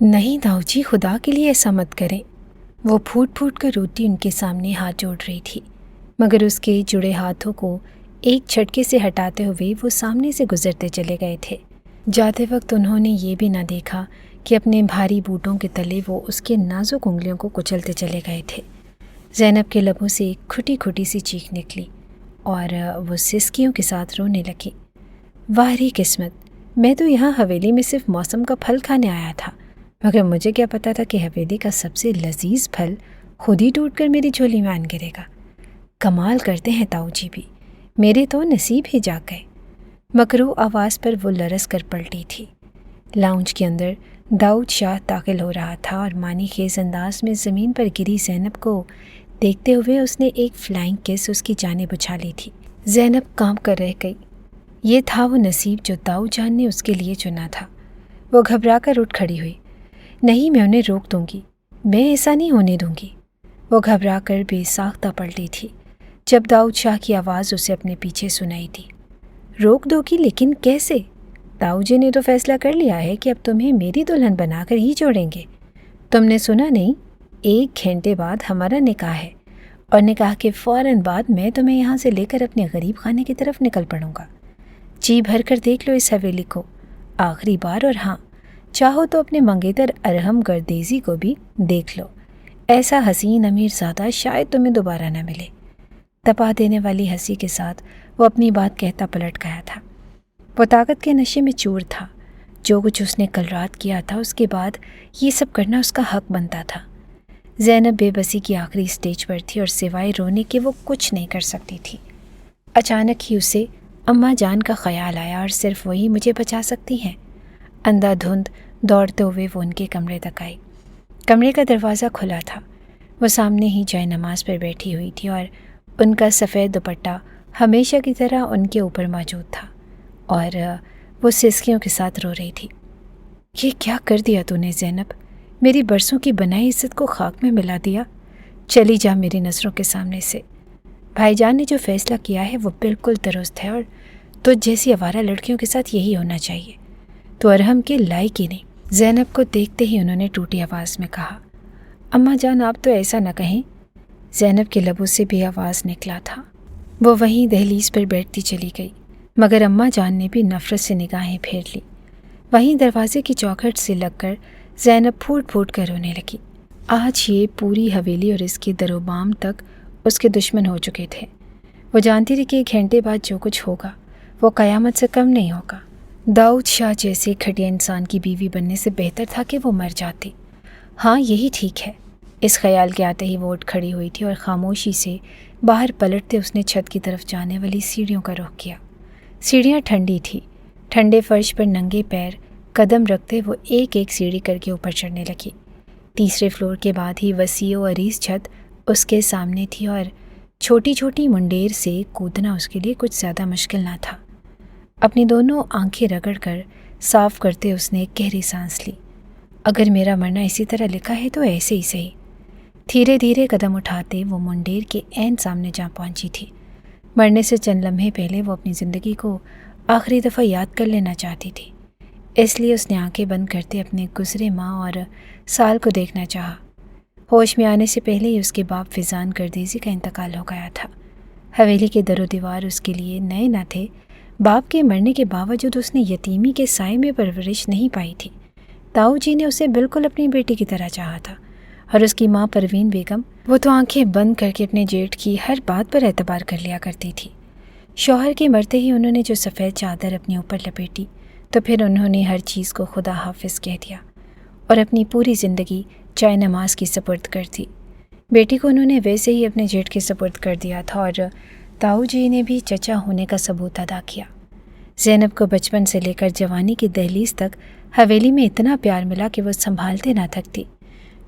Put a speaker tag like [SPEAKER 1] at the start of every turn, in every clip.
[SPEAKER 1] نہیں داؤ جی، خدا کے لیے ایسا مت کریں۔ وہ پھوٹ پھوٹ کر روتی ان کے سامنے ہاتھ جوڑ رہی تھی، مگر اس کے جڑے ہاتھوں کو ایک جھٹکے سے ہٹاتے ہوئے وہ سامنے سے گزرتے چلے گئے تھے۔ جاتے وقت انہوں نے یہ بھی نہ دیکھا کہ اپنے بھاری بوٹوں کے تلے وہ اس کے نازک انگلیوں کو کچلتے چلے گئے تھے۔ زینب کے لبوں سے ایک کھٹی کھٹی سی چیخ نکلی اور وہ سسکیوں کے ساتھ رونے لگی۔ واہ ری قسمت، میں تو یہاں حویلی میں صرف موسم کا پھل کھانے آیا تھا، مگر مجھے کیا پتا تھا کہ حویلی کا سب سے لذیذ پھل خود ہی ٹوٹ کر میری جھولی میں آن گرے گا۔ کمال کرتے ہیں تاؤ جی بھی، میرے تو نصیب ہی جاگ گئے۔ مکروہ آواز پر وہ لرز کر پلٹی تھی۔ لاؤنج کے اندر داؤد شاہ داخل ہو رہا تھا اور معنی خیز انداز میں زمین پر گری زینب کو دیکھتے ہوئے اس نے ایک فلائنگ کس اس کی جانب اچھالی تھی۔ زینب کانپ کر رہ گئی۔ یہ تھا وہ نصیب جو داؤد جان نے اس کے لیے چنا تھا۔ وہ گھبرا کر اٹھ کھڑی ہوئی۔ نہیں، میں انہیں روک دوں گی، میں ایسا نہیں ہونے دوں گی۔ وہ گھبرا کر بے ساختہ پلٹی تھی جب داؤد شاہ کی آواز اسے اپنے پیچھے سنائی دی۔ روک دو گی، لیکن کیسے؟ داؤد جی نے تو فیصلہ کر لیا ہے کہ اب تمہیں میری دلہن بنا کر ہی چھوڑیں گے۔ تم نے سنا نہیں، 1 گھنٹے بعد ہمارا نکاح ہے، اور نکاح کے فوراً بعد میں تمہیں یہاں سے لے کر اپنے غریب خانے کی طرف نکل پڑوں گا۔ جی بھر کر دیکھ لو اس حویلی کو آخری بار، اور ہاں، چاہو تو اپنے منگیتر ارحم گردیزی کو بھی دیکھ لو۔ ایسا حسین امیر زادہ شاید تمہیں دوبارہ نہ ملے۔ تپا دینے والی ہنسی کے ساتھ وہ اپنی بات کہتا پلٹ گیا تھا۔ وہ طاقت کے نشے میں چور تھا۔ جو کچھ اس نے کل رات کیا تھا، اس کے بعد یہ سب کرنا اس کا حق بنتا تھا۔ زینب بے بسی کی آخری سٹیج پر تھی اور سوائے رونے کے وہ کچھ نہیں کر سکتی تھی۔ اچانک ہی اسے اماں جان کا خیال آیا، اور صرف وہی مجھے بچا سکتی ہیں۔ اندھا دھند دوڑتے ہوئے وہ ان کے کمرے تک آئی۔ کمرے کا دروازہ کھلا تھا۔ وہ سامنے ہی جائے نماز پر بیٹھی ہوئی تھی اور ان کا سفید دوپٹہ ہمیشہ کی طرح ان کے اوپر موجود تھا، اور وہ سسکیوں کے ساتھ رو رہی تھی۔ یہ کیا کر دیا تو نے زینب؟ میری برسوں کی بنائی عزت کو خاک میں ملا دیا۔ چلی جا میری نظروں کے سامنے سے۔ بھائی جان نے جو فیصلہ کیا ہے وہ بالکل درست ہے، اور تو جیسی آوارہ لڑکیوں کے ساتھ یہی ہونا چاہیے۔ تو ارحم کے لائق ہی نہیں۔ زینب کو دیکھتے ہی انہوں نے ٹوٹی آواز میں کہا، اماں جان آپ تو ایسا نہ کہیں۔ زینب کے لبوں سے بھی آواز نکلا تھا۔ وہ وہیں دہلیز پر بیٹھتی چلی گئی، مگر اماں جان نے بھی نفرت سے نگاہیں پھیر لی۔ وہیں دروازے کی چوکھٹ سے لگ کر زینب پھوٹ پھوٹ کر رونے لگی۔ آج یہ پوری حویلی اور اس کے در و بام تک اس کے دشمن ہو چکے تھے۔ وہ جانتی تھی کہ 1 گھنٹے بعد جو کچھ ہوگا وہ قیامت سے کم نہیں ہوگا۔ داؤد شاہ جیسے گھٹیا انسان کی بیوی بننے سے بہتر تھا کہ وہ مر جاتی۔ ہاں، یہی ٹھیک ہے۔ اس خیال کے آتے ہی وہ اٹھ کھڑی ہوئی تھی اور خاموشی سے باہر پلٹتے اس نے چھت کی طرف جانے والی سیڑھیوں کا رخ کیا۔ سیڑھیاں ٹھنڈی تھی۔ ٹھنڈے فرش پر ننگے پیر قدم رکھتے وہ ایک ایک سیڑھی کر کے اوپر چڑھنے لگی۔ 3 فلور کے بعد ہی وسیع و عریض چھت اس کے سامنے تھی، اور چھوٹی چھوٹی منڈیر سے کودنا اس کے لیے کچھ زیادہ مشکل نہ تھا۔ اپنی دونوں آنکھیں رگڑ کر صاف کرتے اس نے ایک گہری سانس لی۔ اگر میرا مرنا اسی طرح لکھا ہے تو ایسے ہی صحیح۔ دھیرے دھیرے قدم اٹھاتے وہ منڈیر کے عین سامنے جا پہنچی تھی۔ مرنے سے چند لمحے پہلے وہ اپنی زندگی کو آخری دفعہ یاد کر لینا چاہتی تھی، اس لیے اس نے آنکھیں بند کرتے اپنے گزرے ماہ اور سال کو دیکھنا چاہا۔ ہوش میں آنے سے پہلے ہی اس کے باپ فیضان گردیزی کا انتقال ہو گیا تھا۔ حویلی کے در و دیوار اس کے لیے نئے نہ تھے۔ باپ کے مرنے کے باوجود اس نے یتیمی کے سائے میں پرورش نہیں پائی تھی۔ تاؤ جی نے اسے بالکل اپنی بیٹی کی طرح چاہا تھا، اور اس کی ماں پروین بیگم، وہ تو آنکھیں بند کر کے اپنے جیٹھ کی ہر بات پر اعتبار کر لیا کرتی تھی۔ شوہر کے مرتے ہی انہوں نے جو سفید چادر اپنے اوپر لپیٹی، تو پھر انہوں نے ہر چیز کو خدا حافظ کہہ دیا اور اپنی پوری زندگی چائے نماز کی سپرد کر دی۔ بیٹی کو انہوں نے ویسے ہی اپنے جیٹھ کے سپرد کر دیا تھا، اور تاؤ جی نے بھی چچا ہونے کا ثبوت ادا کیا۔ زینب کو بچپن سے لے کر جوانی کی دہلیز تک حویلی میں اتنا پیار ملا کہ وہ سنبھالتے نہ تھکتی۔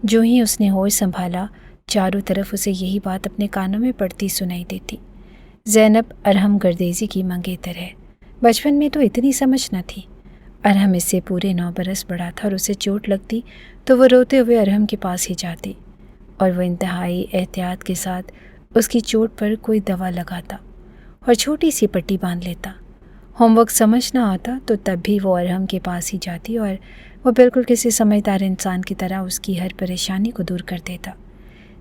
[SPEAKER 1] جو ہی اس نے ہوش سنبھالا، چاروں طرف اسے یہی بات اپنے کانوں میں پڑتی سنائی دیتی، زینب ارحم گردیزی کی منگیتر ہے۔ بچپن میں تو اتنی سمجھ نہ تھی۔ ارحم اس سے پورے 9 برس بڑا تھا، اور اسے چوٹ لگتی تو وہ روتے ہوئے ارحم کے پاس ہی جاتی، اور وہ انتہائی احتیاط کے ساتھ اس کی چوٹ پر کوئی دوا لگاتا اور چھوٹی سی پٹی باندھ لیتا۔ ہوم ورک سمجھ نہ آتا تو تب بھی وہ ارحم کے پاس ہی جاتی اور وہ بالکل کسی سمجھدار انسان کی طرح اس کی ہر پریشانی کو دور کر دیتا۔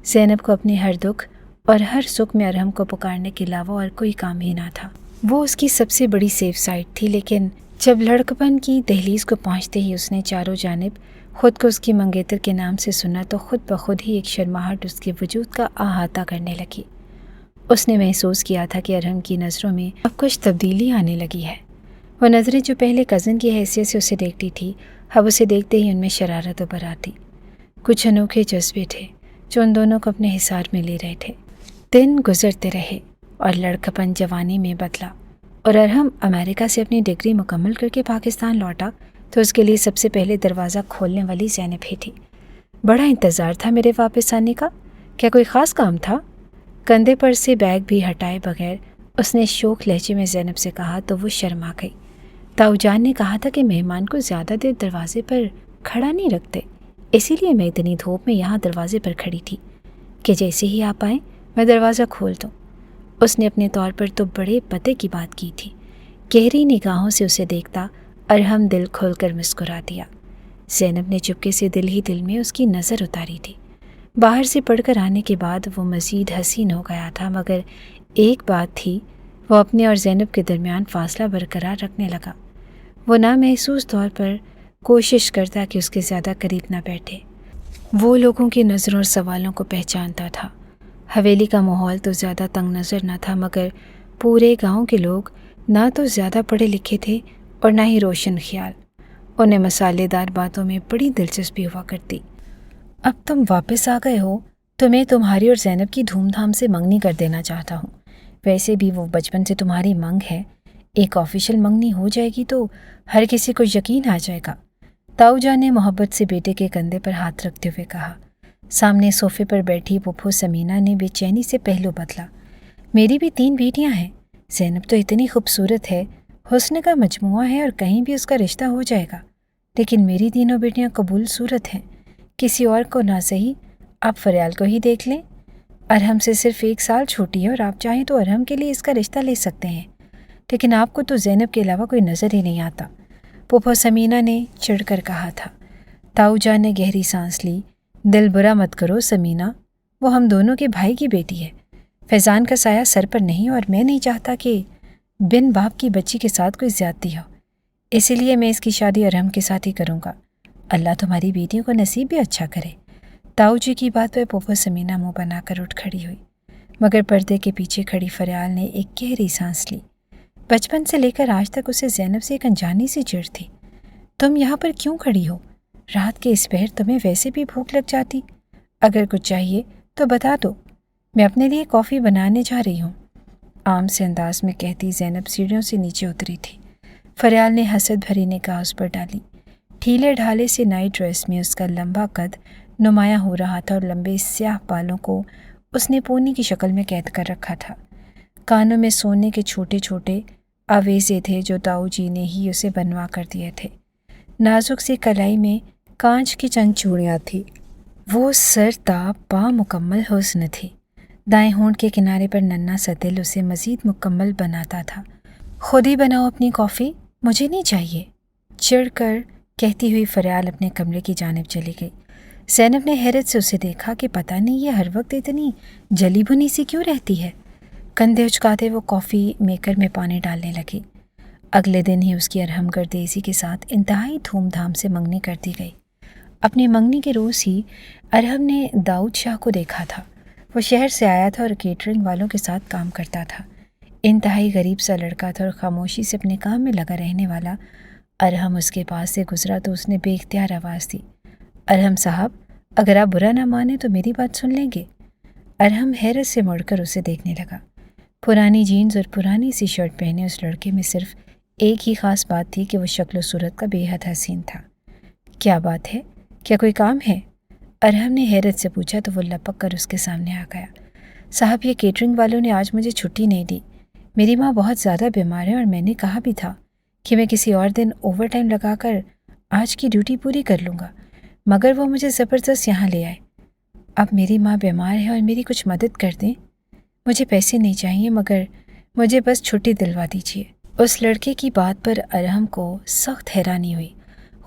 [SPEAKER 1] زینب کو اپنے ہر دکھ اور ہر سکھ میں ارحم کو پکارنے کے علاوہ اور کوئی کام ہی نہ تھا۔ وہ اس کی سب سے بڑی سیف سائٹ تھی، لیکن جب لڑکپن کی دہلیز کو پہنچتے ہی اس نے چاروں جانب خود کو اس کی منگیتر کے نام سے سنا تو خود بخود ہی ایک شرماہٹ اس کے وجود کا احاطہ کرنے لگی۔ اس نے محسوس کیا تھا کہ ارحم کی نظروں میں اب کچھ تبدیلی آنے لگی ہے۔ وہ نظریں جو پہلے کزن کی حیثیت سے اسے دیکھتی تھی، اب اسے دیکھتے ہی ان میں شرارت ابھر آتی۔ کچھ انوکھے جذبے تھے جو ان دونوں کو اپنے حصار میں لے رہے تھے۔ دن گزرتے رہے اور لڑکپن جوانی میں بدلا، اور ارحم امریکہ سے اپنی ڈگری مکمل کر کے پاکستان لوٹا تو اس کے لیے سب سے پہلے دروازہ کھولنے والی زینب ہی تھی۔ بڑا انتظار تھا میرے واپس آنے کا، کیا کوئی خاص کام تھا؟ کندھے پر سے بیگ بھی ہٹائے بغیر اس نے شوق لہجے میں زینب سے کہا تو وہ شرما گئی۔ تاؤ جان نے کہا تھا کہ مہمان کو زیادہ دیر دروازے پر کھڑا نہیں رکھتے، اسی لیے میں اتنی دھوپ میں یہاں دروازے پر کھڑی تھی کہ جیسے ہی آپ آئیں میں دروازہ کھول دوں۔ اس نے اپنے طور پر تو بڑے پتے کی بات کی تھی۔ گہری نگاہوں سے اسے دیکھتا ارحم دل کھول کر مسکرا دیا۔ زینب نے چپکے سے دل ہی دل میں اس کی نظر اتاری تھی۔ باہر سے پڑھ کر آنے کے بعد وہ مزید حسین ہو گیا تھا، مگر ایک بات تھی، وہ اپنے اور زینب کے درمیان فاصلہ برقرار رکھنے لگا۔ وہ نامحسوس طور پر کوشش کرتا کہ اس کے زیادہ قریب نہ بیٹھے۔ وہ لوگوں کی نظروں اور سوالوں کو پہچانتا تھا۔ حویلی کا ماحول تو زیادہ تنگ نظر نہ تھا، مگر پورے گاؤں کے لوگ نہ تو زیادہ پڑھے لکھے تھے اور نہ ہی روشن خیال۔ انہیں مسالے دار باتوں میں بڑی دلچسپی ہوا کرتی۔ اب تم واپس آ گئے ہو تو میں تمہاری اور زینب کی دھوم دھام سے منگنی کر دینا چاہتا ہوں۔ ویسے بھی وہ بچپن سے تمہاری منگ ہے، ایک آفیشیل منگنی ہو جائے گی تو ہر کسی کو یقین آ جائے گا۔ تاؤ جان نے محبت سے بیٹے کے کندھے پر ہاتھ رکھتے ہوئے کہا۔ سامنے صوفے پر بیٹھی پھپھو سمینہ نے بے چینی سے پہلو بدلا۔ میری بھی 3 بیٹیاں ہیں، زینب تو اتنی خوبصورت ہے، حسن کا مجموعہ ہے اور کہیں بھی اس کا رشتہ ہو جائے گا، لیکن میری تینوں بیٹیاں قبول صورت ہیں، کسی اور کو نہ صحیح آپ فریال کو ہی دیکھ لیں۔ ارحم سے صرف 1 سال چھوٹی ہے اور آپ چاہیں تو ارحم کے لیے اس کا رشتہ لے سکتے ہیں، لیکن آپ کو تو زینب کے علاوہ کوئی نظر ہی نہیں آتا، پھپھو سمینہ نے چڑھ کر کہا تھا۔ تاؤ جان نے گہری سانس لی۔ دل برا مت کرو سمینہ، وہ ہم دونوں کے بھائی کی بیٹی ہے۔ فیضان کا سایہ سر پر نہیں اور میں نہیں چاہتا کہ بن باپ کی بچی کے ساتھ کوئی زیادتی ہو، اسی لیے میں اس کی شادی ارحم کے ساتھ ہی کروں گا۔ اللہ تمہاری بیٹیوں کو نصیب بھی اچھا کرے۔ تاؤ جی کی بات پہ پھپھو سمینہ منہ بنا کر اٹھ کھڑی ہوئی، مگر پردے کے پیچھے کھڑی فریال نے ایک گہری سانس لی۔ بچپن سے لے کر آج تک اسے زینب سے ایک انجانی سی چڑ تھی۔ تم یہاں پر کیوں کھڑی ہو؟ رات کے اس پہر تمہیں ویسے بھی بھوک لگ جاتی، اگر کچھ چاہیے تو بتا دو، میں اپنے لیے کافی بنانے جا رہی ہوں۔ عام سے انداز میں کہتی زینب سیڑھیوں سے نیچے اتری تھی۔ فریال نے حسد بھری نگاہ اس پر ڈالی۔ ڈھیلے ڈھالے سے نائٹ ڈریس میں اس کا لمبا قد نمایاں ہو رہا تھا اور لمبے سیاہ بالوں کو اس نے پونی کی شکل میں قید کر رکھا تھا۔ کانوں میں سونے کے چھوٹے چھوٹے آویزے تھے جو تاؤ جی نے ہی اسے بنوا کر دیے تھے۔ نازک سی کلائی میں کانچ کی چند چوڑیاں تھیں۔ وہ سر تا پا مکمل حسن تھی۔ دائیں ہونٹ کے کنارے پر ننھا سا دل اسے مزید مکمل بناتا تھا۔ خود ہی بناؤ اپنی کافی، مجھے نہیں چاہیے، چڑھ کر کہتی ہوئی فریال اپنے کمرے کی جانب چلی گئی۔ زینب نے حیرت سے اسے دیکھا کہ پتہ نہیں یہ ہر وقت اتنی جلی بھنی سی کیوں رہتی ہے۔ کندھے اچکاتے وہ کافی میکر میں پانی ڈالنے لگی۔ اگلے دن ہی اس کی ارحم گردیزی کے ساتھ انتہائی دھوم دھام سے منگنی کر دی گئی۔ اپنی منگنی کے روز ہی ارحم نے داؤد شاہ کو دیکھا تھا۔ وہ شہر سے آیا تھا اور کیٹرنگ والوں کے ساتھ کام کرتا تھا۔ انتہائی غریب سا لڑکا تھا اور خاموشی سے اپنے کام میں لگا رہنے والا۔ ارحم اس کے پاس سے گزرا تو اس نے بے اختیار آواز دی، ارحم صاحب، اگر آپ برا نہ مانیں تو میری بات سن لیں گے؟ ارحم حیرت سے مڑ کر اسے دیکھنے لگا۔ پرانی جینز اور پرانی سی شرٹ پہنے اس لڑکے میں صرف ایک ہی خاص بات تھی کہ وہ شکل و صورت کا بے حد حسین تھا۔ کیا بات ہے؟ کیا کوئی کام ہے؟ ارحم نے حیرت سے پوچھا تو وہ لپک کر اس کے سامنے آ گیا۔ صاحب، یہ کیٹرنگ والوں نے آج مجھے چھٹی نہیں دی۔ میری ماں بہت زیادہ بیمار ہے اور میں نے کہا بھی تھا کہ میں کسی اور دن اوور ٹائم لگا کر آج کی ڈیوٹی پوری کر لوں گا، مگر وہ مجھے زبردست یہاں لے آئے۔ اب میری ماں بیمار ہے اور میری کچھ مدد کر دیں۔ مجھے پیسے نہیں چاہیے، مگر مجھے بس چھٹی دلوا دیجیے۔ اس لڑکے کی بات پر ارحم کو سخت حیرانی ہوئی۔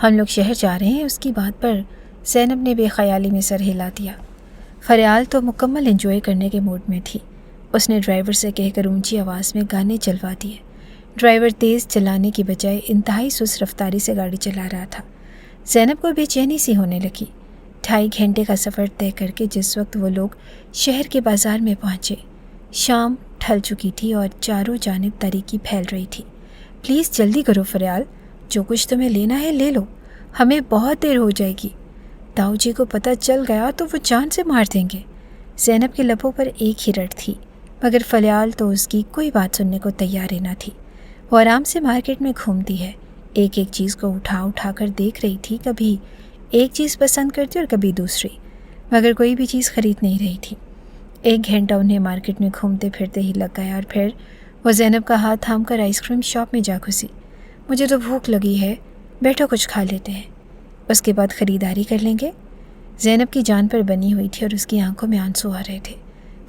[SPEAKER 1] ہم لوگ شہر جا رہے ہیں، اس کی بات پر زینب نے بے خیالی میں سر ہلا دیا۔ فریال تو مکمل انجوائے کرنے کے موڈ میں تھی۔ اس نے ڈرائیور سے کہہ کر اونچی آواز میں گانے چلوا دیے۔ ڈرائیور تیز چلانے کی بجائے انتہائی سست رفتاری سے گاڑی چلا رہا تھا۔ زینب کو بے چینی سی ہونے لگی۔ 2.5 گھنٹے کا سفر طے کر کے جس وقت وہ لوگ شہر کے بازار میں پہنچے، شام ڈھل چکی تھی اور چاروں جانب تاریکی پھیل رہی تھی۔ پلیز جلدی کرو فریال، جو کچھ تمہیں لینا ہے لے لو، ہمیں بہت دیر ہو جائے گی۔ تاؤ جی کو پتہ چل گیا تو وہ جان سے مار دیں گے۔ زینب کے لبوں پر ایک ہی رٹ تھی، مگر فریال تو اس کی کوئی بات سننے کو تیار ہی نہ تھی۔ وہ آرام سے مارکیٹ میں گھومتی ہے، ایک ایک چیز کو اٹھا کر دیکھ رہی تھی، کبھی ایک چیز پسند کرتی اور کبھی دوسری، مگر کوئی بھی چیز خرید نہیں رہی تھی۔ 1 گھنٹہ انہیں مارکیٹ میں گھومتے پھرتے ہی لگ گیا اور پھر وہ زینب کا ہاتھ تھام کر آئس کریم شاپ میں جا گھسی۔ مجھے تو بھوک لگی ہے، بیٹھو کچھ کھا لیتے ہیں، اس کے بعد خریداری کر لیں گے۔ زینب کی جان پر بنی ہوئی تھی اور اس کی آنکھوں میں آنسو آ رہے تھے۔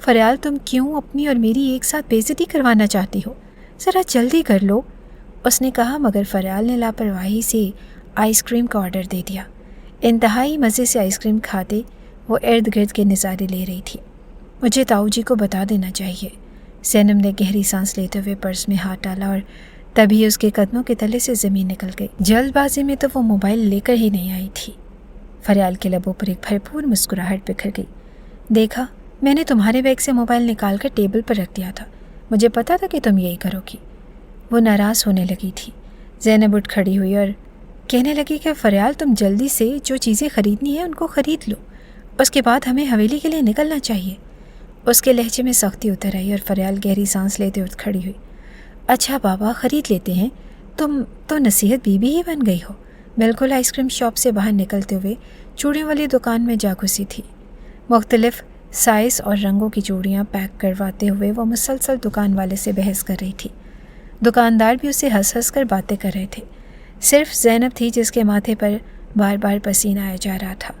[SPEAKER 1] فریال، تم کیوں اپنی اور میری ایک ساتھ بے عزتی کروانا چاہتی ہو؟ ذرا جلدی کر لو، اس نے کہا، مگر فریال نے لاپرواہی سے آئس کریم کا آرڈر دے دیا۔ انتہائی مزے سے آئس کریم کھاتے وہ ارد گرد کے نظارے لے رہی تھی۔ مجھے تاؤ جی کو بتا دینا چاہیے۔ زینب نے گہری سانس لیتے ہوئے پرس میں ہاتھ ڈالا اور تبھی اس کے قدموں کے تلے سے زمین نکل گئی۔ جلد بازی میں تو وہ موبائل لے کر ہی نہیں آئی تھی۔ فریال کے لبوں پر ایک بھرپور مسکراہٹ بکھر گئی۔ دیکھا، میں نے تمہارے بیگ سے موبائل نکال کر ٹیبل پر رکھ دیا تھا، مجھے پتا تھا کہ تم یہی کرو گی۔ وہ ناراض ہونے لگی تھی۔ زینب اٹھ کھڑی ہوئی اور کہنے لگی کہ فریال، تم جلدی سے جو چیزیں خریدنی ہیں ان کو خرید لو، اس کے بعد ہمیں حویلی کے لیے نکلنا چاہیے۔ اس کے لہجے میں سختی اتر آئی اور فریال گہری سانس لیتے اٹھ کھڑی ہوئی۔ اچھا بابا، خرید لیتے ہیں، تم تو نصیحت بی بی ہی بن گئی ہو۔ بالکل آئس کریم شاپ سے باہر نکلتے ہوئے چوڑیوں والی دکان میں جا گھسی تھی۔ مختلف سائز اور رنگوں کی چوڑیاں پیک کرواتے ہوئے وہ مسلسل دکان والے سے بحث کر رہی تھی۔ دکاندار بھی اسے ہنس ہنس کر باتیں کر رہے تھے۔ صرف زینب تھی جس کے ماتھے پر بار بار پسینہ آیا جا رہا تھا۔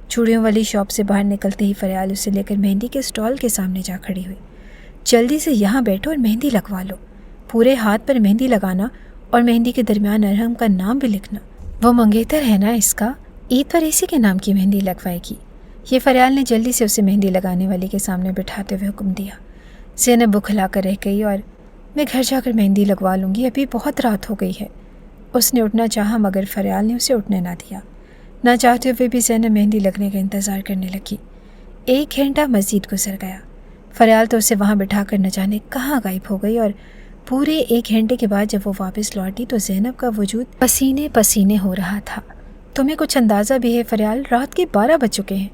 [SPEAKER 1] چوڑیوں والی شاپ سے باہر نکلتے ہی فریال اسے لے کر مہندی کے اسٹال کے سامنے جا کھڑی ہوئی۔ جلدی سے یہاں بیٹھو اور مہندی لگوا لو، پورے ہاتھ پر مہندی لگانا اور مہندی کے درمیان ارحم کا نام بھی لکھنا۔ وہ منگیتر ہے نا اس کا، عید پر اسی کے نام کی مہندی لگوائے گی۔ یہ فریال نے جلدی سے اسے مہندی لگانے والی کے سامنے بٹھاتے ہوئے حکم دیا۔ زینب بکھلا کر رہ گئی اور میں گھر جا کر مہندی لگوا لوں گی، ابھی بہت رات ہو گئی ہے۔ اس نے اٹھنا چاہا مگر فریال نے اسے اٹھنے نہ دیا۔ نہ چاہتے ہوئے بھی زینب مہندی لگنے کا انتظار کرنے لگی۔ 1 گھنٹہ مزید گزر گیا۔ فریال تو اسے وہاں بٹھا کر نہ جانے کہاں غائب ہو گئی اور پورے 1 گھنٹے کے بعد جب وہ واپس لوٹی تو زینب کا وجود پسینے پسینے ہو رہا تھا۔ تمہیں کچھ اندازہ بھی ہے فریال، رات کے 12 بج چکے ہیں۔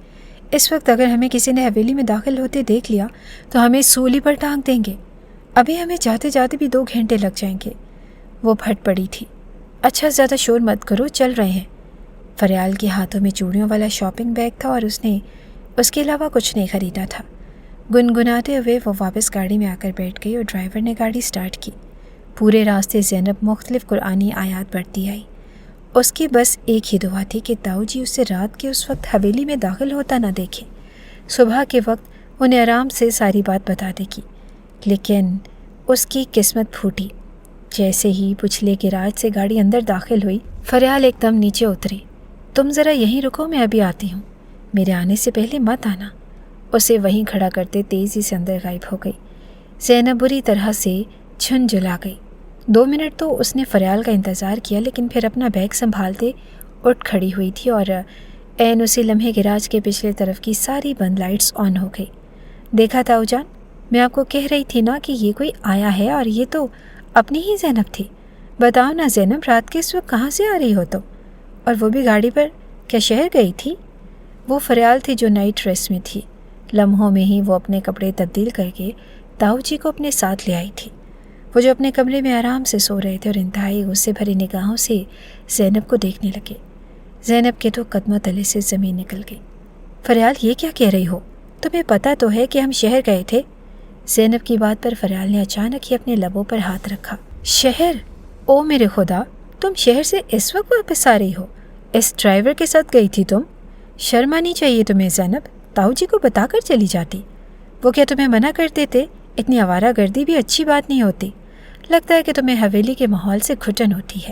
[SPEAKER 1] اس وقت اگر ہمیں کسی نے حویلی میں داخل ہوتے دیکھ لیا تو ہمیں سولی پر ٹانگ دیں گے، ابھی ہمیں جاتے جاتے بھی 2 گھنٹے لگ جائیں گے۔ وہ پھٹ پڑی تھی۔ اچھا زیادہ شور مت کرو، چل رہے ہیں۔ فریال کے ہاتھوں میں چوڑیوں والا شاپنگ بیگ تھا اور اس نے اس کے علاوہ کچھ نہیں خریدا تھا۔ گنگناتے ہوئے وہ واپس گاڑی میں آ کر بیٹھ گئی اور ڈرائیور نے گاڑی سٹارٹ کی۔ پورے راستے زینب مختلف قرآنی آیات پڑھتی آئی۔ اس کی بس ایک ہی دعا تھی کہ تاؤ جی اسے رات کے اس وقت حویلی میں داخل ہوتا نہ دیکھیں، صبح کے وقت انہیں آرام سے ساری بات بتا دے گی۔ لیکن اس کی قسمت پھوٹی۔ جیسے ہی پچھلے گیراج سے گاڑی اندر داخل ہوئی، فریال ایک دم نیچے اتری۔ تم ذرا یہیں رکو، میں ابھی آتی ہوں، میرے آنے سے پہلے مت آنا۔ اسے وہیں کھڑا کرتے تیزی سے اندر غائب ہو گئی۔ زینب بری طرح سے جھنجھلا گئی۔ 2 منٹ تو اس نے فریال کا انتظار کیا، لیکن پھر اپنا بیگ سنبھالتے اٹھ کھڑی ہوئی تھی اور عین اسی لمحے گیراج کے پچھلے طرف کی ساری بند لائٹس آن ہو گئی۔ دیکھا تاؤ جان، میں آپ کو کہہ رہی تھی نا کہ یہ کوئی آیا ہے، اور یہ تو اپنی ہی زینب تھی۔ بتاؤ نا زینب، رات کے اس وقت کہاں سے آ رہی ہو تم؟ اور وہ بھی گاڑی پر، کیا شہر گئی تھی؟ وہ فریال تھی جو نائٹ ڈریس میں تھی۔ لمحوں میں ہی وہ اپنے کپڑے تبدیل کر کے تاؤ جی کو اپنے ساتھ لے آئی تھی۔ وہ جو اپنے کمرے میں آرام سے سو رہے تھے اور انتہائی غصے بھری نگاہوں سے زینب کو دیکھنے لگے۔ زینب کے تو قدموں تلے سے زمین نکل گئی۔ فریال، یہ کیا کہہ رہی ہو؟ تمہیں پتہ تو ہے کہ ہم شہر گئے تھے۔ زینب کی بات پر فریال نے اچانک ہی اپنے لبوں پر ہاتھ رکھا۔ شہر؟ او میرے خدا، تم شہر سے اس وقت واپس آ رہی ہو؟ اس ڈرائیور کے ساتھ گئی تھی تم؟ شرم آنی چاہیے تمہیں زینب، تاؤ جی کو بتا کر چلی جاتی۔ وہ کیا تمہیں منع کرتے تھے؟ اتنی آوارہ گردی بھی اچھی بات نہیں ہوتی۔ لگتا ہے کہ تمہیں حویلی کے ماحول سے گھٹن ہوتی ہے۔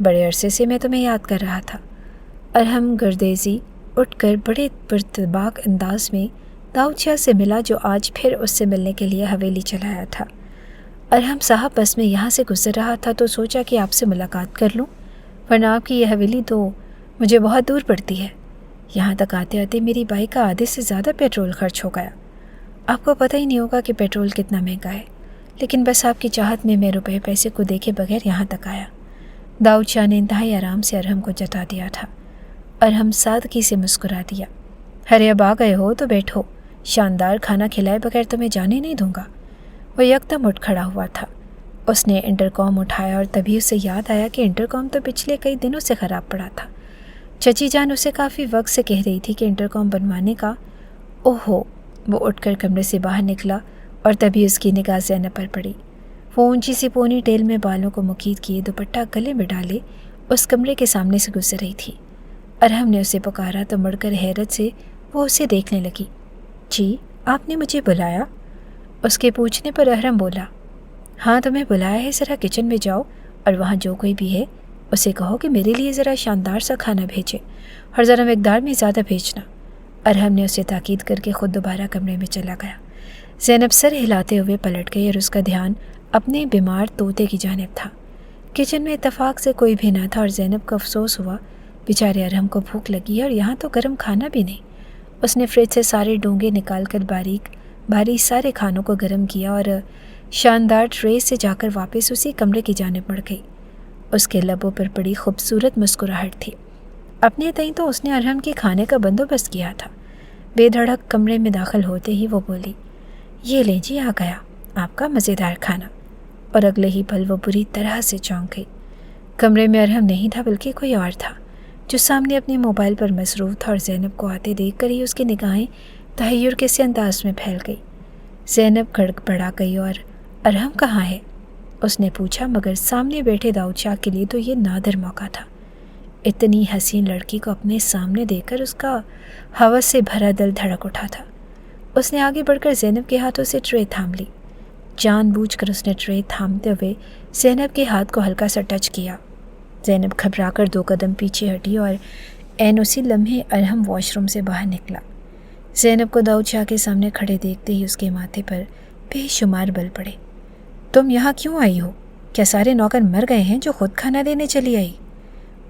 [SPEAKER 1] بڑے عرصے سے میں تمہیں یاد کر رہا تھا۔ ارحم گردیزی اٹھ کر بڑے پرتباک انداز میں داؤد شاہ سے ملا جو آج پھر اس سے ملنے کے لیے حویلی چلایا تھا۔ ارحم صاحب بس میں یہاں سے گزر رہا تھا تو سوچا کہ آپ سے ملاقات کر لوں، ورنہ آپ کی یہ حویلی تو مجھے بہت دور پڑتی ہے۔ یہاں تک آتے آتے میری بائک کا آدھے سے زیادہ پیٹرول خرچ ہو گیا۔ آپ کو پتہ ہی نہیں ہوگا کہ پیٹرول کتنا مہنگا ہے، لیکن بس آپ کی چاہت میں روپے پیسے کو دیکھے بغیر یہاں تک آیا۔ داؤد شاہ نے انتہائی آرام سے ارحم کو جتا دیا تھا۔ ارحم سادگی سے مسکرا دیا۔ ارے اب آ گئے ہو تو بیٹھو، شاندار کھانا کھلائے بغیر تمہیں جانے نہیں دوں گا۔ وہ یکدم اٹھ کھڑا ہوا تھا۔ اس نے انٹرکام اٹھایا اور تبھی اسے یاد آیا کہ انٹرکام تو پچھلے کئی دنوں سے خراب پڑا تھا۔ چچی جان اسے کافی وقت سے کہہ رہی تھی کہ انٹرکام بنوانے کا۔ اوہو! وہ اٹھ کر کمرے سے باہر نکلا اور تبھی اس کی نگاہ زینب پر پڑی۔ وہ اونچی سی پونی ٹیل میں بالوں کو مکید کیے دوپٹہ گلے میں ڈالے اس کمرے کے سامنے سے گزر رہی تھی۔ ارحم نے اسے پکارا تو مڑ کر حیرت سے وہ اسے دیکھنے لگی۔ جی آپ نے مجھے بلایا؟ اس کے پوچھنے پر ارحم بولا، ہاں تمہیں بلایا ہے، ذرا کچن میں جاؤ اور وہاں جو کوئی بھی ہے اسے کہو کہ میرے لیے ذرا شاندار سا کھانا بھیجے اور ذرا مقدار میں زیادہ بھیجنا۔ ارحم نے اسے تاکید کر کے خود دوبارہ کمرے میں چلا گیا۔ زینب سر ہلاتے ہوئے پلٹ گئی اور اس کا دھیان اپنے بیمار طوطے کی جانب تھا۔ کچن میں اتفاق سے کوئی بھی نہ تھا اور زینب کو افسوس ہوا، بیچارے ارحم کو بھوک لگی ہے اور یہاں تو گرم کھانا بھی نہیں۔ اس نے فریج سے سارے ڈونگے نکال کر باریک سارے کھانوں کو گرم کیا اور شاندار ٹرے سے جا کر واپس اسی کمرے کی جانب بڑھ گئی۔ اس کے لبوں پر بڑی خوبصورت مسکراہٹ تھی۔ اپنے تئیں تو اس نے ارحم کے کھانے کا بندوبست کیا تھا۔ بے دھڑک کمرے میں داخل ہوتے ہی وہ بولی، یہ لیں جی آ گیا آپ کا مزیدار کھانا، اور اگلے ہی پل وہ بری طرح سے چونک گئی۔ کمرے میں ارحم نہیں تھا بلکہ کوئی اور تھا جو سامنے اپنے موبائل پر مصروف تھا، اور زینب کو آتے دیکھ کر ہی اس کی نگاہیں تحیر کے سے انداز میں پھیل گئی۔ زینب گڑبڑا گئی اور ارحم کہاں ہے؟ اس نے پوچھا، مگر سامنے بیٹھے داؤد شاہ کے لیے تو یہ نادر موقع تھا۔ اتنی حسین لڑکی کو اپنے سامنے دیکھ کر اس کا ہوس سے بھرا دل دھڑک اٹھا تھا۔ اس نے آگے بڑھ کر زینب کے ہاتھوں سے ٹرے تھام لی۔ جان بوجھ کر اس نے ٹرے تھامتے ہوئے زینب کے ہاتھ کو ہلکا سا ٹچ کیا۔ زینب گھبرا کر 2 قدم پیچھے ہٹی اور عین اسی لمحے ارحم واش روم سے باہر نکلا۔ زینب کو داؤد شاہ کے سامنے کھڑے دیکھتے ہی اس کے ماتھے پر بے شمار بل پڑے۔ تم یہاں کیوں آئی ہو؟ کیا سارے نوکر مر گئے ہیں جو خود کھانا دینے چلی آئی؟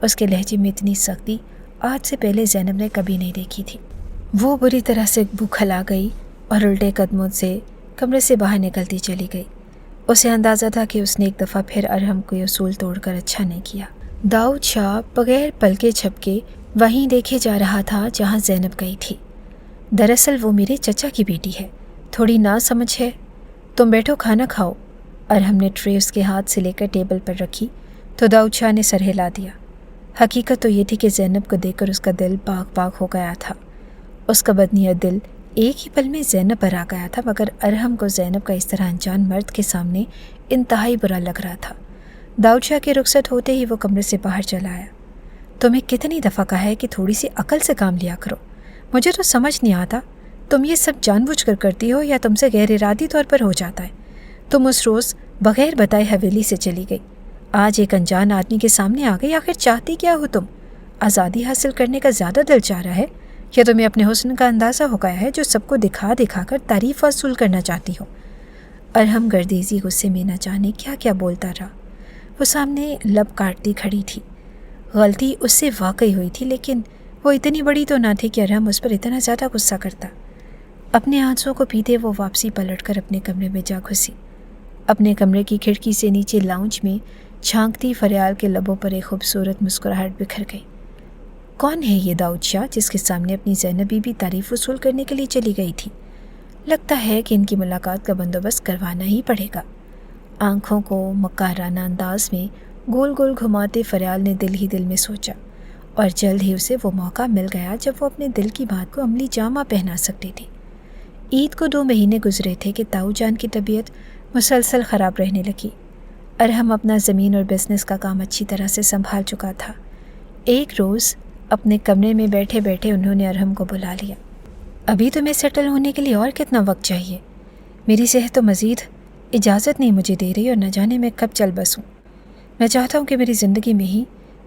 [SPEAKER 1] اس کے لہجے میں اتنی سختی آج سے پہلے زینب نے کبھی نہیں دیکھی تھی۔ وہ بری طرح سے بکھلا گئی اور الٹے قدموں سے کمرے سے باہر نکلتی چلی گئی۔ اسے اندازہ تھا کہ اس نے ایک دفعہ پھر ارحم کو اصول توڑ کر اچھا نہیں کیا۔ داؤد شاہ بغیر پلکے جھپکے وہیں دیکھے جا رہا تھا جہاں زینب گئی تھی۔ دراصل وہ میرے چچا کی بیٹی ہے، تھوڑی نا سمجھ ہے۔ تم بیٹھو کھانا کھاؤ۔ ارحم نے ٹرے اس کے ہاتھ سے لے کر ٹیبل پر رکھی تو داؤد شاہ نے سر ہلا دیا۔ حقیقت تو یہ تھی کہ زینب کو دیکھ کر اس کا دل باغ باغ ہو گیا تھا۔ اس کا بدنیت دل ایک ہی پل میں زینب پر آ گیا تھا، مگر ارحم کو زینب کا اس طرح انجان مرد کے سامنے انتہائی برا لگ رہا تھا۔ داؤد شاہ کے رخصت ہوتے ہی وہ کمرے سے باہر چلا آیا۔ تمہیں کتنی دفعہ کہا ہے کہ تھوڑی سی عقل سے کام لیا کرو، مجھے تو سمجھ نہیں آتا تم یہ سب جان بوجھ کر کرتی ہو یا تم سے غیر ارادی طور پر ہو جاتا ہے۔ تم اس روز بغیر بتائے حویلی سے چلی گئی، آج ایک انجان آدمی کے سامنے آ گئی۔ آخر چاہتی کیا ہو تم؟ آزادی حاصل کرنے کا زیادہ دل چاہ رہا ہے یا تمہیں اپنے حسن کا اندازہ ہو گیا ہے جو سب کو دکھا دکھا کر تعریف وصول کرنا چاہتی ہو؟ ارحم گردیزی غصے میں نہ جانے کیا کیا بولتا رہا۔ وہ سامنے لب کاٹتی کھڑی تھی۔ غلطی اس سے واقعی ہوئی تھی، لیکن وہ اتنی بڑی تو نہ تھی کہ ارحم اس پر اتنا زیادہ غصہ کرتا۔ اپنے آنسوں کو پیتے وہ واپسی پلٹ کر اپنے کمرے میں جا گھسی۔ اپنے کمرے کی کھڑکی سے نیچے لاؤنج میں جھانکتی فریال کے لبوں پر ایک خوبصورت مسکراہٹ بکھر گئی۔ کون ہے یہ داؤد شاہ جس کے سامنے اپنی زینب بی بی تعریف وصول کرنے کے لیے چلی گئی تھی؟ لگتا ہے کہ ان کی ملاقات کا بندوبست کروانا ہی پڑے گا۔ آنکھوں کو مکارانہ انداز میں گول گول گھماتے فریال نے دل ہی دل میں سوچا، اور جلد ہی اسے وہ موقع مل گیا جب وہ اپنے دل کی بات کو عملی جامہ پہنا سکتی تھی۔ عید کو 2 مہینے گزرے تھے کہ تاؤ جان کی طبیعت مسلسل خراب رہنے لگی۔ ارحم اپنا زمین اور بزنس کا کام اچھی طرح سے سنبھال چکا تھا۔ ایک روز اپنے کمرے میں بیٹھے بیٹھے انہوں نے ارحم کو بلا لیا۔ ابھی تمہیں سیٹل ہونے کے لیے اور کتنا وقت چاہیے؟ میری صحت تو مزید اجازت نہیں مجھے دے رہی اور نہ جانے میں کب چل بسوں۔ میں چاہتا ہوں کہ میری زندگی میں ہی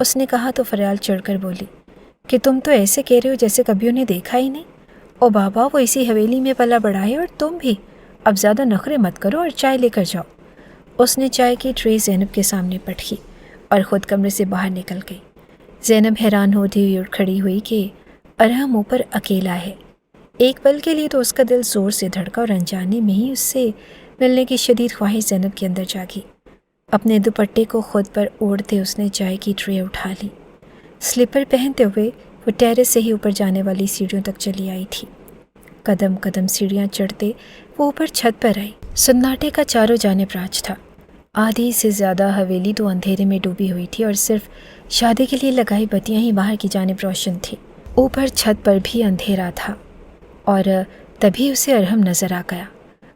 [SPEAKER 1] اس نے کہا تو فریال چڑھ کر بولی کہ تم تو ایسے کہہ رہے ہو جیسے کبھی انہیں دیکھا ہی نہیں۔ او بابا، وہ اسی حویلی میں پلا بڑھا ہے اور تم بھی۔ اب زیادہ نخرے مت کرو اور چائے لے کر جاؤ۔ اس نے چائے کی ٹرے زینب کے سامنے پٹکی اور خود کمرے سے باہر نکل گئی۔ زینب حیران ہوتی ہوئی اٹھ کھڑی ہوئی کہ ارحم اوپر اکیلا ہے۔ ایک پل کے لیے تو اس کا دل زور سے دھڑکا اور انجانے میں ہی اس سے ملنے کی شدید خواہش زینب کے اندر جاگی۔ اپنے دوپٹے کو خود پر اوڑھتے اس نے چائے کی ٹرے اٹھا لی۔ سلیپر پہنتے ہوئے وہ ٹیرس سے ہی اوپر جانے والی سیڑھیوں تک چلی آئی تھی۔ قدم قدم سیڑھیاں چڑھتے وہ اوپر چھت پر آئی۔ سناٹے کا چاروں جانب راج تھا۔ آدھی سے زیادہ حویلی تو اندھیرے میں ڈوبی ہوئی تھی اور صرف شادی کے لیے لگائی بتیاں ہی باہر کی جانب روشن تھیں۔ اوپر چھت پر بھی اندھیرا تھا اور تبھی اسے ارحم نظر آ گیا۔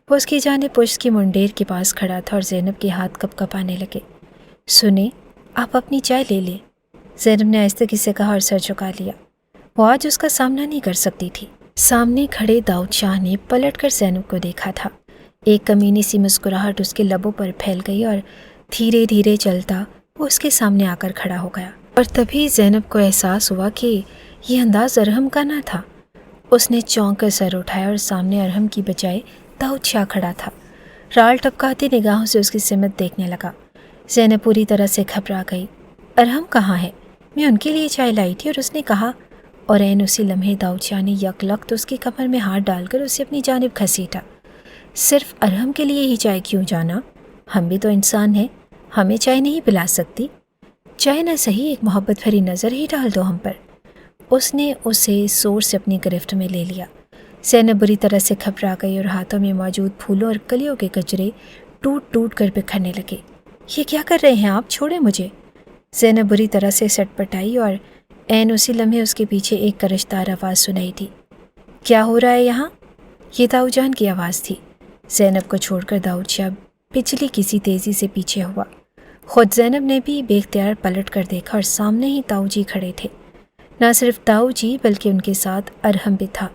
[SPEAKER 1] وہ اس کی جانب پشت کی منڈیر کے پاس کھڑا تھا اور زینب کے ہاتھ کپ کپانے لگے۔ سنیں، آپ اپنی چائے لے لیں، زینب نے آہستگی سے کہا اور سر جھکا لیا۔ وہ آج اس کا سامنا نہیں کر سکتی تھی۔ سامنے کھڑے داؤد شاہ نے پلٹ کر زینب کو دیکھا تھا۔ ایک کمینی سی مسکراہٹ اس کے لبوں پر پھیل گئی اور دھیرے دھیرے چلتا وہ اس کے سامنے آ کر کھڑا ہو گیا۔ اور تبھی زینب کو احساس ہوا کہ یہ انداز ارحم کا نہ تھا۔ اس نے چونک کر سر اٹھایا اور سامنے ارحم کی بجائے داؤد شاہ کھڑا تھا۔ رال ٹپکاتی نگاہوں سے اس کی سمت دیکھنے لگا۔ زینب پوری طرح سے گھبرا گئی۔ ارحم کہاں ہے؟ میں ان کے لیے چائے لائی تھی۔ اور اس نے کہا، اور عین اسی لمحے داؤد شاہ نے یک لخت اس کی کمر میں ہاتھ ڈال کر اسے اپنی جانب گھسیٹا۔ صرف ارحم کے لیے ہی چائے کیوں جانا؟ ہم بھی تو انسان ہیں، ہمیں چائے نہیں پلا سکتی؟ چائے نہ صحیح ایک محبت بھری نظر ہی ڈال دو ہم پر۔ اس نے اسے زور سے اپنی گرفت میں لے لیا۔ زینب بری طرح سے گھبرا گئی اور ہاتھوں میں موجود پھولوں اور کلیوں کے گجرے ٹوٹ ٹوٹ کر بکھرنے لگے۔ یہ کیا کر رہے ہیں آپ؟ چھوڑیں مجھے۔ زینب بری طرح سے سٹ پٹائی اور عین اسی لمحے اس کے پیچھے ایک کرشدار آواز سنائی دی۔ کیا ہو رہا ہے یہاں؟ یہ داؤ جان کی آواز تھی۔ زینب کو چھوڑ کر داؤد شاہ بجلی کسی تیزی سے پیچھے ہوا۔ خود زینب نے بھی بے اختیار پلٹ کر دیکھا اور سامنے ہی تاؤ جی کھڑے تھے۔ نہ صرف تاؤ جی بلکہ ان کے ساتھ ارحم بھی تھا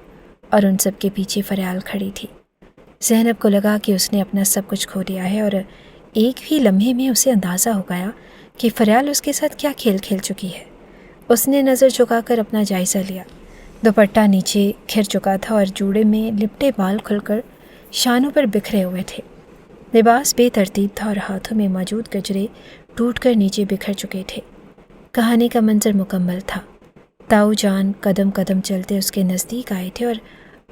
[SPEAKER 1] اور ان سب کے پیچھے فریال کھڑی تھی۔ زینب کو لگا کہ اس نے اپنا سب کچھ کھو دیا ہے اور ایک ہی لمحے میں اسے اندازہ ہو گیا کہ فریال اس کے ساتھ کیا کھیل کھیل چکی ہے۔ اس نے نظر جھکا کر اپنا جائزہ لیا۔ دوپٹہ نیچے گھر چکا تھا اور جوڑے میں لپٹے بال کھل کر شانوں پر بکھرے ہوئے تھے۔ لباس بے ترتیب تھا اور ہاتھوں میں موجود گجرے ٹوٹ کر نیچے بکھر چکے تھے۔ کہانی کا منظر مکمل تھا۔ تاؤ جان قدم قدم چلتے اس کے نزدیک آئے تھے اور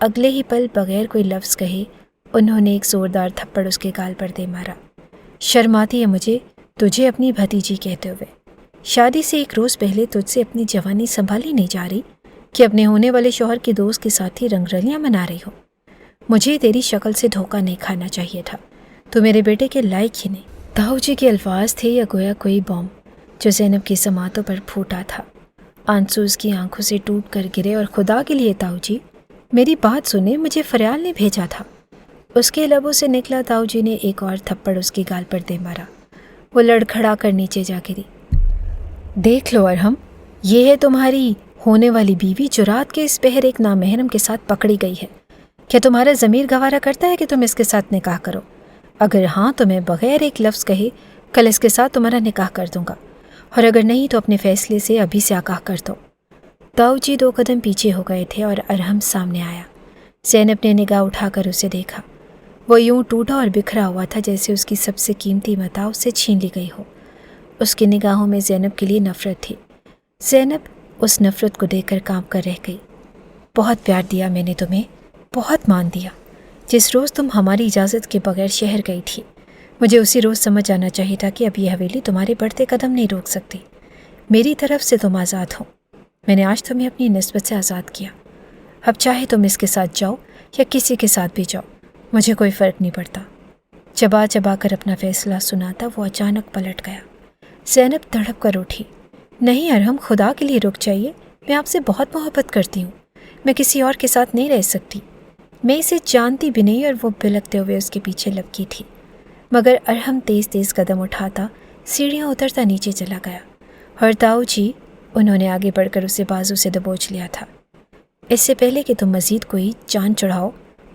[SPEAKER 1] اگلے ہی پل بغیر کوئی لفظ کہے انہوں نے ایک زوردار تھپڑ اس کے گال پر دے مارا۔ شرم آتی ہے مجھے تجھے اپنی بھتیجی کہتے ہوئے۔ شادی سے ایک روز پہلے تجھ سے اپنی جوانی سنبھالی نہیں جا رہی کہ اپنے ہونے والے شوہر کی دوست کے ساتھ ہی رنگ رلیاں منا رہی ہو۔ مجھے تیری شکل سے دھوکہ نہیں کھانا چاہیے تھا، تو میرے بیٹے کے لائق ہی نہیں۔ تاؤ جی کے الفاظ تھے یا گویا کوئی بوم جو زینب کی سماعتوں پر پھوٹا تھا۔ آنسو اس کی آنکھوں سے ٹوٹ کر گرے۔ اور خدا کے لیے تاؤ جی میری بات سنیں، مجھے فریال نے بھیجا تھا۔ اس کے لبوں سے نکلا۔ تاؤ جی نے ایک اور تھپڑ اس کی گال پر دے مارا۔ وہ لڑکھڑا کر نیچے جا گری۔ دیکھ لو ارحم، یہ ہے تمہاری ہونے والی بیوی جو رات کے اس پہر ایک نامحرم کے ساتھ پکڑی گئی ہے۔ کیا تمہارا ضمیر گوارا کرتا ہے کہ تم اس کے ساتھ نکاح کرو؟ اگر ہاں تو میں بغیر ایک لفظ کہے کل اس کے ساتھ تمہارا نکاح کر دوں گا، اور اگر نہیں تو اپنے فیصلے سے ابھی سے آگاہ کر دو۔ تاؤ جی 2 قدم پیچھے ہو گئے تھے اور ارحم سامنے آیا۔ زینب نے نگاہ اٹھا کر اسے دیکھا۔ وہ یوں ٹوٹا اور بکھرا ہوا تھا جیسے اس کی سب سے قیمتی متاع اس سے چھین لی گئی ہو۔ اس کی نگاہوں میں زینب کے لیے نفرت تھی۔ زینب اس نفرت کو دیکھ کر کانپ کر رہ گئی۔ بہت پیار دیا میں نے تمہیں، بہت مان دیا۔ جس روز تم ہماری اجازت کے بغیر شہر گئی تھی، مجھے اسی روز سمجھ جانا چاہیے تھا کہ اب یہ حویلی تمہارے بڑھتے قدم نہیں روک سکتی۔ میری طرف سے تم آزاد ہو۔ میں نے آج تمہیں اپنی نسبت سے آزاد کیا۔ اب چاہے تم اس کے ساتھ جاؤ یا کسی کے ساتھ بھی جاؤ، مجھے کوئی فرق نہیں پڑتا۔ چبا چبا کر اپنا فیصلہ سناتا وہ اچانک پلٹ گیا۔ زینب تڑپ کر اٹھی۔ نہیں ارحم، خدا کے لیے رک جائیے، میں آپ سے بہت محبت کرتی ہوں، میں کسی اور کے ساتھ نہیں رہ سکتی۔ میں اسے جانتی بھی نہیں۔ اور وہ بلکتے ہوئے اس کے پیچھے لپکی تھی، مگر ارحم تیز تیز قدم اٹھاتا سیڑھیاں اترتا نیچے چلا گیا۔ اور تاؤ جی، انہوں نے آگے بڑھ کر اسے بازو سے دبوچ لیا تھا۔ اس سے پہلے کہ تم مزید کوئی جان چڑھاؤ،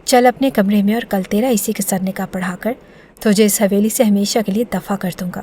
[SPEAKER 1] چل اپنے کمرے میں، اور کل تیرا اسی کے ساتھ نکاح پڑھا کر تجھے اس حویلی سے ہمیشہ کے لیے دفع کر دوں گا۔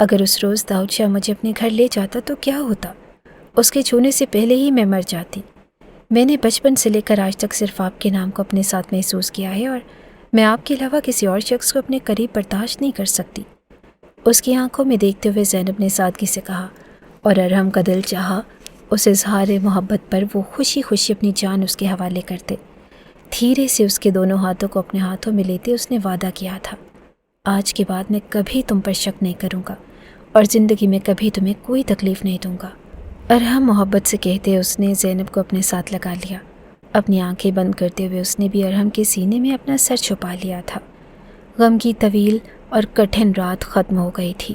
[SPEAKER 1] اگر اس روز داؤد شاہ مجھے اپنے گھر لے جاتا تو کیا ہوتا؟ اس کے چھونے سے پہلے ہی میں مر جاتی۔ میں نے بچپن سے لے کر آج تک صرف آپ کے نام کو اپنے ساتھ محسوس کیا ہے، اور میں آپ کے علاوہ کسی اور شخص کو اپنے قریب برداشت نہیں کر سکتی۔ اس کی آنکھوں میں دیکھتے ہوئے زینب نے سادگی سے کہا، اور ارحم کا دل چاہا اس اظہار محبت پر وہ خوشی خوشی اپنی جان اس کے حوالے کرتے۔ دھیرے سے اس کے دونوں ہاتھوں کو اپنے ہاتھوں میں لیتے اس نے وعدہ کیا تھا، آج کے بعد میں کبھی تم پر شک نہیں کروں گا اور زندگی میں کبھی تمہیں کوئی تکلیف نہیں دوں گا۔ ارحم محبت سے کہتے اس نے زینب کو اپنے ساتھ لگا لیا۔ اپنی آنکھیں بند کرتے ہوئے اس نے بھی ارحم کے سینے میں اپنا سر چھپا لیا تھا۔ غم کی طویل اور کٹھن رات ختم ہو گئی تھی۔